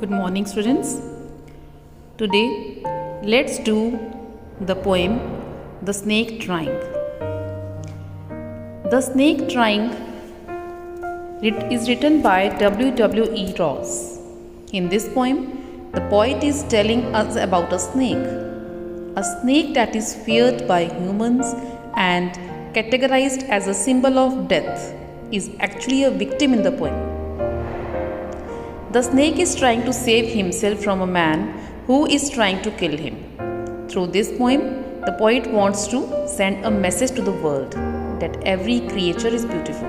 Good morning, students. Today, let's do the poem The Snake Trying. The Snake Trying is written by W. Ross. In this poem, the poet is telling us about a snake that is feared by humans and categorized as a symbol of death, is actually a victim in the poem. The snake is trying to save himself from a man who is trying to kill him. Through this poem, the poet wants to send a message to the world that every creature is beautiful.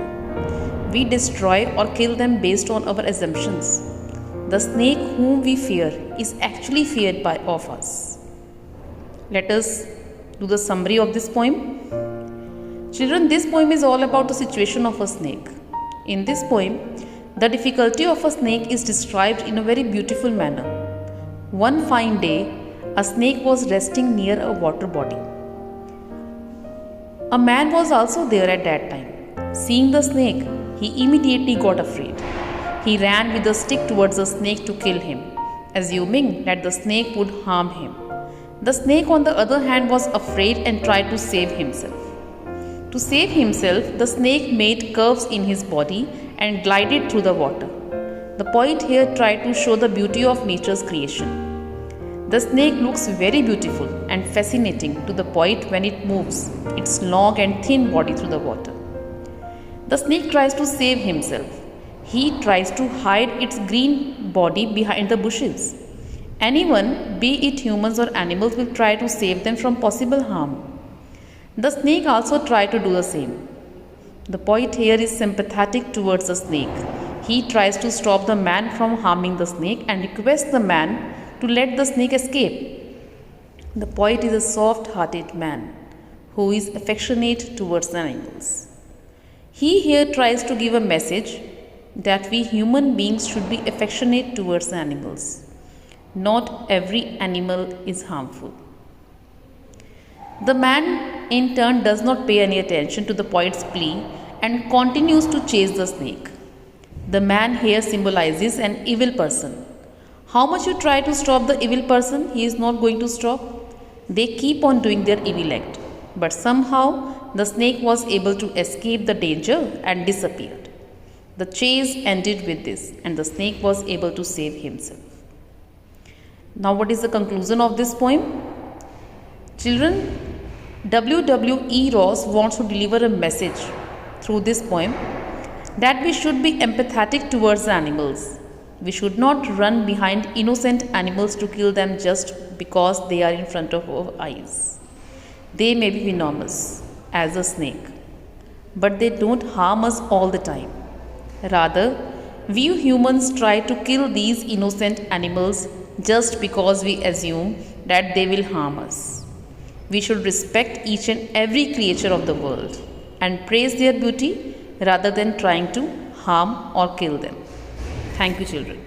We destroy or kill them based on our assumptions. The snake whom we fear is actually feared by of us. Let us do the summary of this poem. Children, this poem is all about the situation of a snake. In this poem, the difficulty of a snake is described in a very beautiful manner. One fine day, a snake was resting near a water body. A man was also there at that time. Seeing the snake, he immediately got afraid. He ran with a stick towards the snake to kill him, assuming that the snake would harm him. The snake, on the other hand, was afraid and tried to save himself. To save himself, the snake made curves in his body and glided through the water. The poet here tried to show the beauty of nature's creation. The snake looks very beautiful and fascinating to the poet when it moves its long and thin body through the water. The snake tries to save himself. He tries to hide its green body behind the bushes. Anyone, be it humans or animals, will try to save them from possible harm. The snake also tried to do the same. The poet here is sympathetic towards the snake. He tries to stop the man from harming the snake and requests the man to let the snake escape. The poet is a soft-hearted man who is affectionate towards the animals. He here tries to give a message that we human beings should be affectionate towards the animals. Not every animal is harmful. The man, in turn, does not pay any attention to the poet's plea and continues to chase the snake. The man here symbolizes an evil person. How much you try to stop the evil person, he is not going to stop. They keep on doing their evil act. But somehow, the snake was able to escape the danger and disappeared. The chase ended with this, and the snake was able to save himself. Now, what is the conclusion of this poem? Children, W. Ross wants to deliver a message through this poem that we should be empathetic towards the animals. We should not run behind innocent animals to kill them just because they are in front of our eyes. They may be venomous as a snake, but they don't harm us all the time. Rather, we humans try to kill these innocent animals just because we assume that they will harm us. We should respect each and every creature of the world and praise their beauty rather than trying to harm or kill them. Thank you, children.